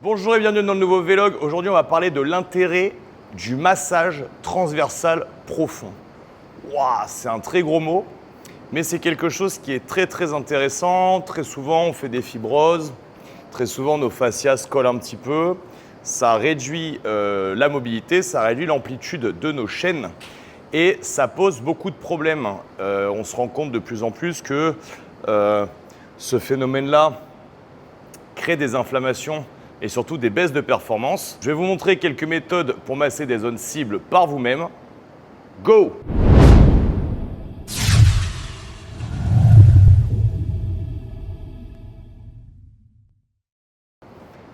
Bonjour et bienvenue dans le nouveau vlog. Aujourd'hui, on va parler de l'intérêt du massage transversal profond. Waouh, c'est un très gros mot, mais c'est quelque chose qui est très intéressant. Très souvent, on fait des fibroses. Très souvent, nos fascias se collent un petit peu. Ça réduit la mobilité, ça réduit l'amplitude de nos chaînes et ça pose beaucoup de problèmes. On se rend compte de plus en plus que ce phénomène-là crée des inflammations et surtout des baisses de performance. Je vais vous montrer quelques méthodes pour masser des zones cibles par vous-même. Go!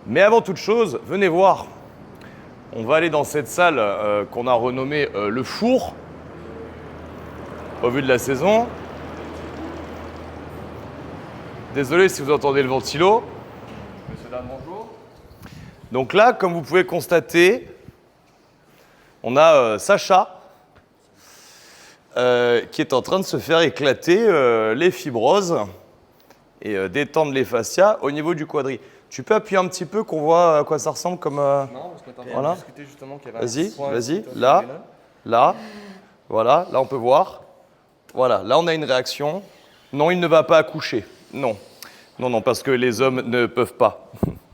Mais avant toute chose, venez voir. On va aller dans cette salle qu'on a renommée le four, au vu de la saison. Désolé si vous entendez le ventilo. Monsieur, dame, bonjour. Donc là, comme vous pouvez constater, on a Sacha qui est en train de se faire éclater les fibroses et détendre les fascias au niveau du quadri. Tu peux appuyer un petit peu qu'on voit à quoi ça ressemble comme… Non, parce qu'on était en train de discuter justement qu'il y avait un point Vas-y, plutôt là, féminin. là, voilà, là on peut voir. Voilà, là on a une réaction. Non, il ne va pas accoucher. Non, parce que les hommes ne peuvent pas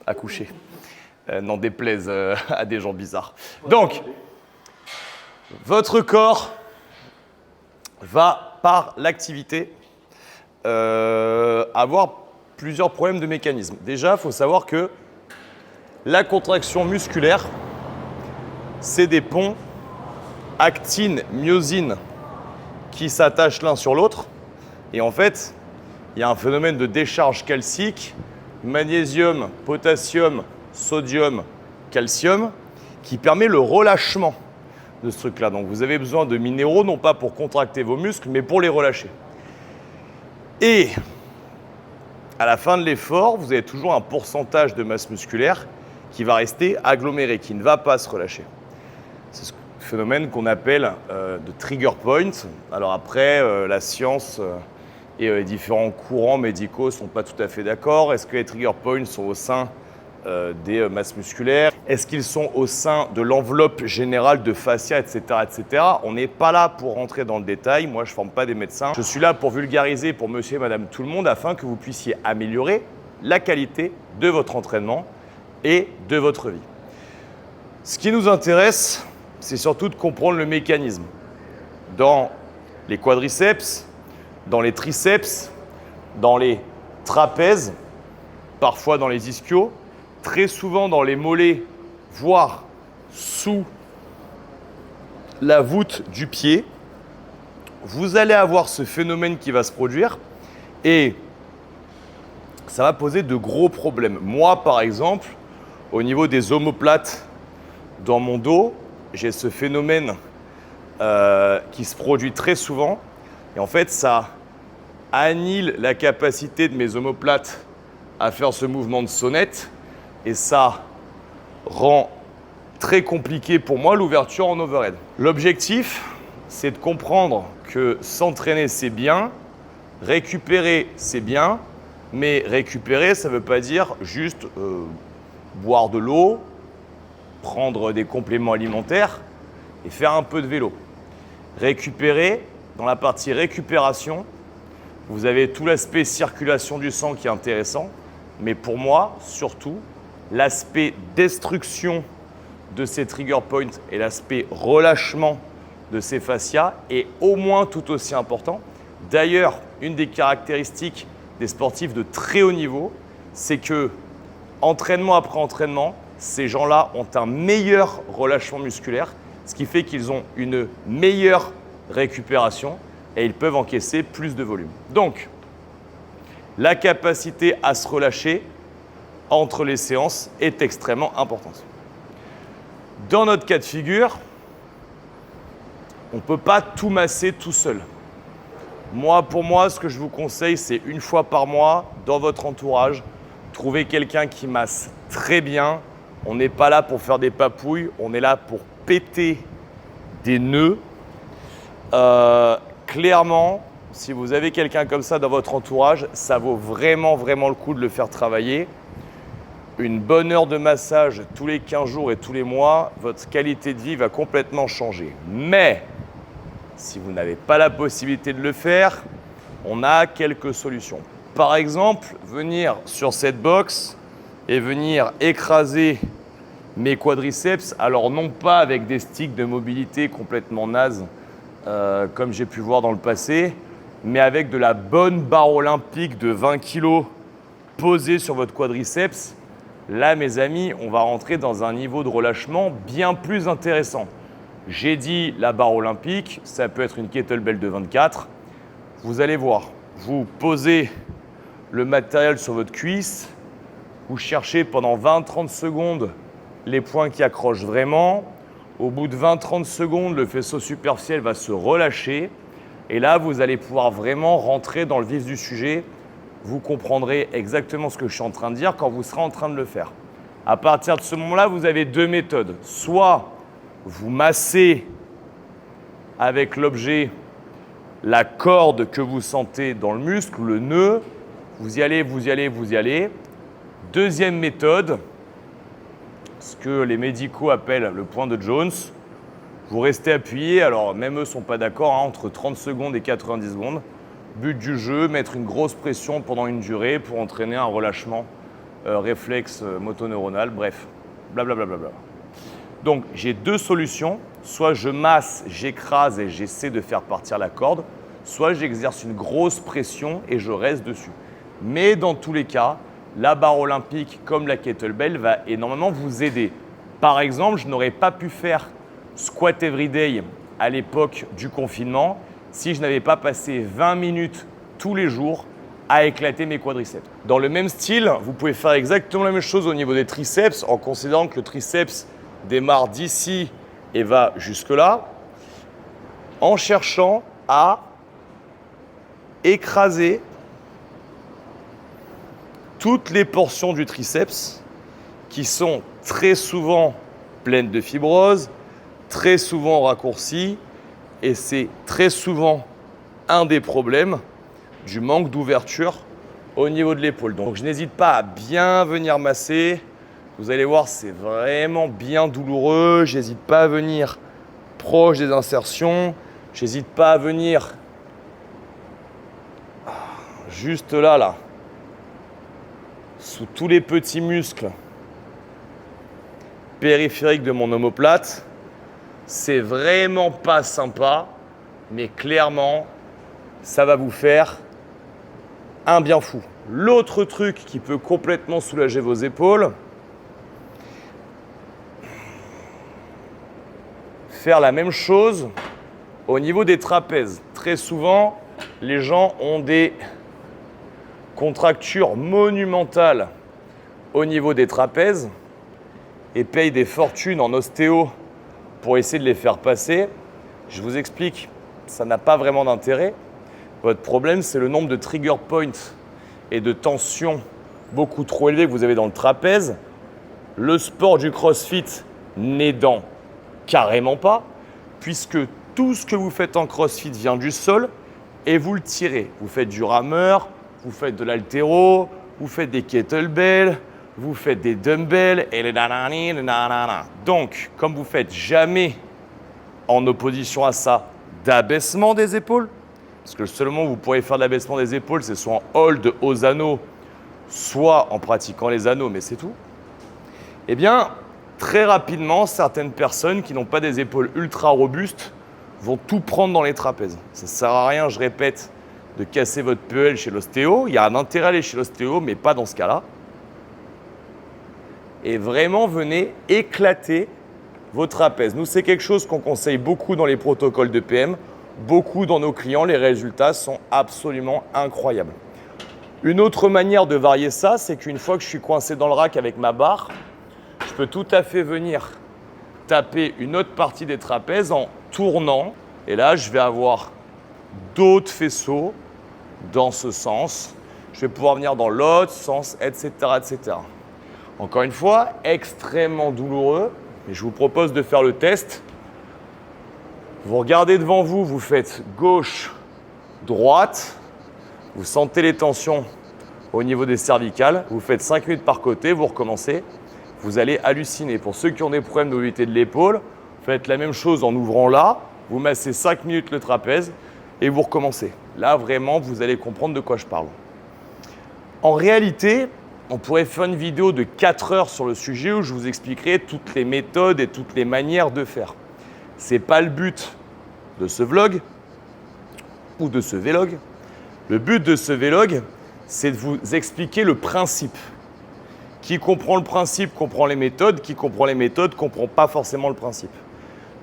accoucher. N'en déplaise à des gens bizarres. Donc, votre corps va, par l'activité, avoir plusieurs problèmes de mécanisme. Déjà, il faut savoir que la contraction musculaire, c'est des ponts actine-myosine qui s'attachent l'un sur l'autre. Et en fait, il y a un phénomène de décharge calcique, magnésium, potassium, sodium, calcium, qui permet le relâchement de ce truc-là. Donc vous avez besoin de minéraux, non pas pour contracter vos muscles, mais pour les relâcher. Et à la fin de l'effort, vous avez toujours un pourcentage de masse musculaire qui va rester aggloméré, qui ne va pas se relâcher. C'est ce phénomène qu'on appelle de trigger point. Alors après, la science et les différents courants médicaux ne sont pas tout à fait d'accord. Est-ce que les trigger points sont au sein des masses musculaires? Est-ce qu'ils sont au sein de l'enveloppe générale de fascia, etc. On n'est pas là pour rentrer dans le détail. Moi, je ne forme pas des médecins. Je suis là pour vulgariser pour monsieur et madame tout le monde afin que vous puissiez améliorer la qualité de votre entraînement et de votre vie. Ce qui nous intéresse, c'est surtout de comprendre le mécanisme. Dans les quadriceps, dans les triceps, dans les trapèzes, parfois dans les ischios, très souvent dans les mollets, voire sous la voûte du pied, vous allez avoir ce phénomène qui va se produire et ça va poser de gros problèmes. Moi, par exemple, au niveau des omoplates dans mon dos, j'ai ce phénomène qui se produit très souvent et en fait, ça annihile la capacité de mes omoplates à faire ce mouvement de sonnette et ça rend très compliqué pour moi l'ouverture en overhead. L'objectif, c'est de comprendre que s'entraîner, c'est bien, récupérer, c'est bien, mais récupérer, ça ne veut pas dire juste boire de l'eau, prendre des compléments alimentaires et faire un peu de vélo. Récupérer, dans la partie récupération, vous avez tout l'aspect circulation du sang qui est intéressant, mais pour moi, surtout, l'aspect destruction de ces trigger points et l'aspect relâchement de ces fascias est au moins tout aussi important. D'ailleurs, une des caractéristiques des sportifs de très haut niveau, c'est que entraînement après entraînement, ces gens-là ont un meilleur relâchement musculaire, ce qui fait qu'ils ont une meilleure récupération et ils peuvent encaisser plus de volume. Donc, la capacité à se relâcher entre les séances est extrêmement importante. Dans notre cas de figure, on ne peut pas tout masser tout seul. Pour moi, ce que je vous conseille, c'est une fois par mois, dans votre entourage, trouver quelqu'un qui masse très bien. On n'est pas là pour faire des papouilles, on est là pour péter des nœuds. Clairement, si vous avez quelqu'un comme ça dans votre entourage, ça vaut vraiment le coup de le faire travailler. une bonne heure de massage tous les 15 jours et tous les mois, votre qualité de vie va complètement changer. Mais si vous n'avez pas la possibilité de le faire, on a quelques solutions. Par exemple, venir sur cette box et venir écraser mes quadriceps, alors non pas avec des sticks de mobilité complètement nazes, comme j'ai pu voir dans le passé, mais avec de la bonne barre olympique de 20 kg posée sur votre quadriceps. Là, mes amis, on va rentrer dans un niveau de relâchement bien plus intéressant. J'ai dit la barre olympique, ça peut être une kettlebell de 24. Vous allez voir, vous posez le matériel sur votre cuisse, vous cherchez pendant 20-30 secondes les points qui accrochent vraiment. Au bout de 20-30 secondes, le faisceau superficiel va se relâcher. Et là, vous allez pouvoir vraiment rentrer dans le vif du sujet. Vous comprendrez exactement ce que je suis en train de dire quand vous serez en train de le faire. À partir de ce moment-là, vous avez deux méthodes. Soit vous massez avec l'objet la corde que vous sentez dans le muscle, le nœud. Vous y allez, vous y allez, vous y allez. Deuxième méthode, ce que les médicaux appellent le point de Jones. Vous restez appuyé, alors même eux ne sont pas d'accord, entre 30 secondes et 90 secondes. But du jeu, mettre une grosse pression pendant une durée pour entraîner un relâchement réflexe motoneuronal, bref, blablabla. Donc j'ai deux solutions, soit je masse, j'écrase et j'essaie de faire partir la corde, soit j'exerce une grosse pression et je reste dessus. Mais dans tous les cas, la barre olympique comme la kettlebell va énormément vous aider. Par exemple, je n'aurais pas pu faire squat everyday à l'époque du confinement si je n'avais pas passé 20 minutes tous les jours à éclater mes quadriceps. Dans le même style, vous pouvez faire exactement la même chose au niveau des triceps en considérant que le triceps démarre d'ici et va jusque là, en cherchant à écraser toutes les portions du triceps qui sont très souvent pleines de fibrose, très souvent raccourcies, et c'est très souvent un des problèmes du manque d'ouverture au niveau de l'épaule. Donc je n'hésite pas à bien venir masser. Vous allez voir, c'est vraiment bien douloureux. Je n'hésite pas à venir proche des insertions. Je n'hésite pas à venir juste là, sous tous les petits muscles périphériques de mon omoplate. C'est vraiment pas sympa, mais clairement, ça va vous faire un bien fou. L'autre truc qui peut complètement soulager vos épaules, faire la même chose au niveau des trapèzes. Très souvent, les gens ont des contractures monumentales au niveau des trapèzes et payent des fortunes en ostéo pour essayer de les faire passer. Je vous explique, ça n'a pas vraiment d'intérêt. Votre problème, c'est le nombre de trigger points et de tensions beaucoup trop élevées que vous avez dans le trapèze. Le sport du CrossFit n'aidant carrément pas, puisque tout ce que vous faites en CrossFit vient du sol et vous le tirez. Vous faites du rameur, vous faites de l'haltéro, vous faites des kettlebells, vous faites des dumbbells et les nanani, les nanana. Donc, comme vous ne faites jamais en opposition à ça d'abaissement des épaules, parce que le seul moment où vous pourrez faire de l'abaissement des épaules, c'est soit en hold aux anneaux, soit en pratiquant les anneaux, mais c'est tout. Eh bien, très rapidement, certaines personnes qui n'ont pas des épaules ultra robustes vont tout prendre dans les trapèzes. Ça ne sert à rien, je répète, de casser votre PEL chez l'ostéo. Il y a un intérêt à aller chez l'ostéo, mais pas dans ce cas-là. Et vraiment, venez éclater vos trapèzes. Nous, c'est quelque chose qu'on conseille beaucoup dans les protocoles de PM. Beaucoup dans nos clients, les résultats sont absolument incroyables. Une autre manière de varier ça, c'est qu'une fois que je suis coincé dans le rack avec ma barre, je peux tout à fait venir taper une autre partie des trapèzes en tournant. Et là, je vais avoir d'autres faisceaux dans ce sens. Je vais pouvoir venir dans l'autre sens, etc., etc. Encore une fois, extrêmement douloureux. Mais je vous propose de faire le test. Vous regardez devant vous, vous faites gauche, droite. Vous sentez les tensions au niveau des cervicales. Vous faites 5 minutes par côté, vous recommencez. Vous allez halluciner. Pour ceux qui ont des problèmes de mobilité de l'épaule, faites la même chose en ouvrant là. Vous massez 5 minutes le trapèze et vous recommencez. Là, vraiment, vous allez comprendre de quoi je parle. En réalité, on pourrait faire une vidéo de 4 heures sur le sujet où je vous expliquerai toutes les méthodes et toutes les manières de faire. Ce n'est pas le but de ce vlog ou de ce vlog. Le but de ce vlog, c'est de vous expliquer le principe. Qui comprend le principe comprend les méthodes, qui comprend les méthodes ne comprend pas forcément le principe.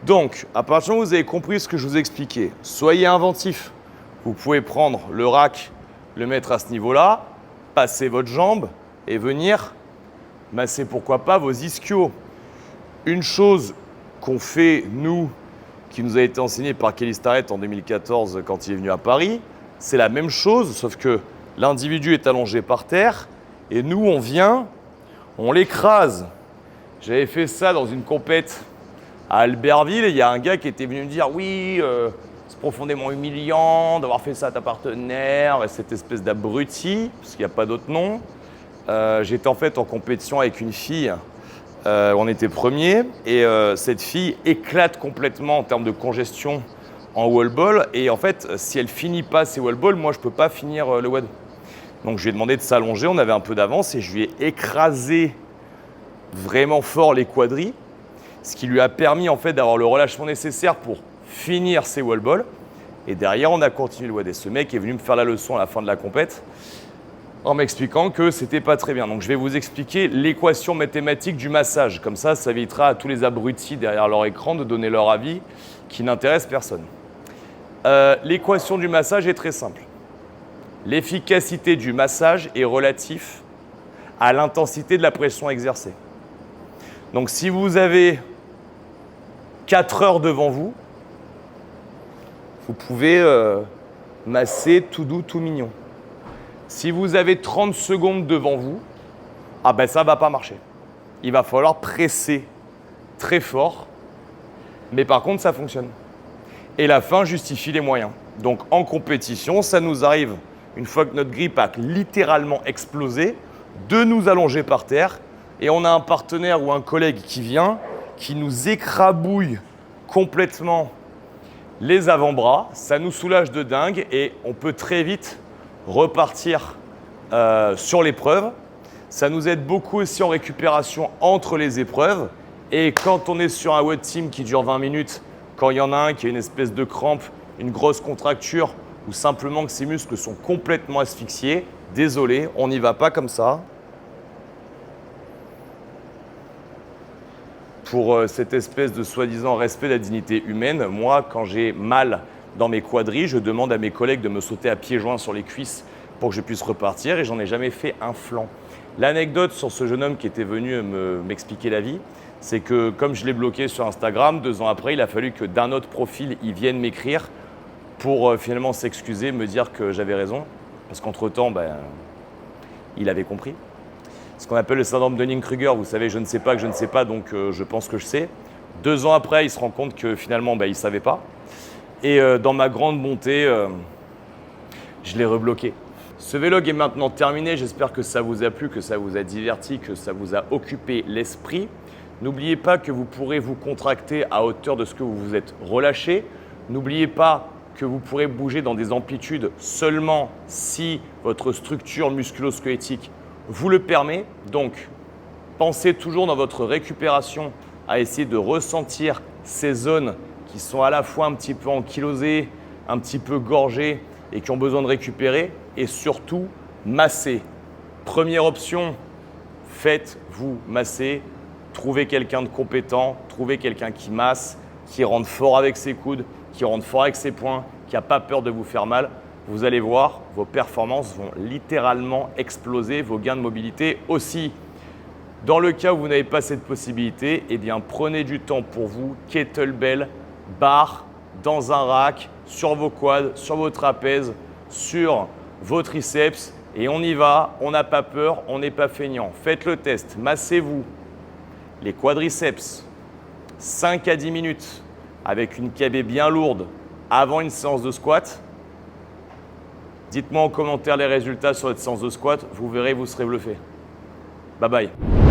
Donc, à partir du moment où vous avez compris ce que je vous ai expliqué, soyez inventif. Vous pouvez prendre le rack, le mettre à ce niveau-là, passer votre jambe et venir masser, pourquoi pas, vos ischios. Une chose qu'on fait, nous, qui nous a été enseignée par Kelly Starrett en 2014 quand il est venu à Paris, c'est la même chose, sauf que l'individu est allongé par terre et nous, on vient, on l'écrase. J'avais fait ça dans une compète à Albertville et il y a un gars qui était venu me dire « Oui, c'est profondément humiliant d'avoir fait ça à ta partenaire, et cette espèce d'abruti, parce qu'il n'y a pas d'autre nom. » J'étais en fait en compétition avec une fille, on était premier, et cette fille éclate complètement en termes de congestion en wall ball, et en fait, si elle finit pas ses wall balls, moi je peux pas finir le WOD. Donc je lui ai demandé de s'allonger, on avait un peu d'avance, et je lui ai écrasé vraiment fort les quadris, ce qui lui a permis en fait d'avoir le relâchement nécessaire pour finir ses wall balls. Et derrière, on a continué le WOD. Et ce mec est venu me faire la leçon à la fin de la compète en m'expliquant que c'était pas très bien. Donc je vais vous expliquer l'équation mathématique du massage. Comme ça évitera à tous les abrutis derrière leur écran de donner leur avis qui n'intéresse personne. L'équation du massage est très simple. L'efficacité du massage est relative à l'intensité de la pression exercée. Donc si vous avez 4 heures devant vous, vous pouvez masser tout doux, tout mignon. Si vous avez 30 secondes devant vous, ah ben ça ne va pas marcher. Il va falloir presser très fort, mais par contre ça fonctionne. Et la fin justifie les moyens. Donc en compétition, ça nous arrive, une fois que notre grippe a littéralement explosé, de nous allonger par terre et on a un partenaire ou un collègue qui vient, qui nous écrabouille complètement les avant-bras, ça nous soulage de dingue et on peut très vite repartir sur l'épreuve. Ça nous aide beaucoup aussi en récupération entre les épreuves. Et quand on est sur un WOD team qui dure 20 minutes, quand il y en a un qui a une espèce de crampe, une grosse contracture ou simplement que ses muscles sont complètement asphyxiés, désolé, on n'y va pas comme ça. Pour cette espèce de soi-disant respect de la dignité humaine, moi, quand j'ai mal dans mes quadris, je demande à mes collègues de me sauter à pieds joints sur les cuisses pour que je puisse repartir et j'en ai jamais fait un flanc. L'anecdote sur ce jeune homme qui était venu m'expliquer la vie, c'est que comme je l'ai bloqué sur Instagram, 2 ans après, il a fallu que d'un autre profil, il vienne m'écrire pour finalement s'excuser, me dire que j'avais raison, parce qu'entre-temps, il avait compris. Ce qu'on appelle le syndrome de Dunning-Kruger, vous savez, je ne sais pas que je ne sais pas, donc je pense que je sais. 2 ans après, il se rend compte que finalement, il ne savait pas. Et dans ma grande bonté, je l'ai rebloqué. Ce vlog est maintenant terminé, j'espère que ça vous a plu, que ça vous a diverti, que ça vous a occupé l'esprit. N'oubliez pas que vous pourrez vous contracter à hauteur de ce que vous vous êtes relâché. N'oubliez pas que vous pourrez bouger dans des amplitudes seulement si votre structure musculo-squelettique vous le permet. Donc, pensez toujours dans votre récupération à essayer de ressentir ces zones qui sont à la fois un petit peu ankylosées, un petit peu gorgées et qui ont besoin de récupérer. Et surtout, masser. Première option, faites-vous masser. Trouvez quelqu'un de compétent, trouvez quelqu'un qui masse, qui rentre fort avec ses coudes, qui rentre fort avec ses poings, qui n'a pas peur de vous faire mal. Vous allez voir, vos performances vont littéralement exploser, vos gains de mobilité aussi. Dans le cas où vous n'avez pas cette possibilité, eh bien prenez du temps pour vous, kettlebell, barre, dans un rack, sur vos quads, sur vos trapèzes, sur vos triceps et on y va, on n'a pas peur, on n'est pas feignant. Faites le test, massez-vous les quadriceps 5 à 10 minutes avec une KB bien lourde avant une séance de squat. Dites-moi en commentaire les résultats sur votre séance de squat. Vous verrez, vous serez bluffé. Bye bye.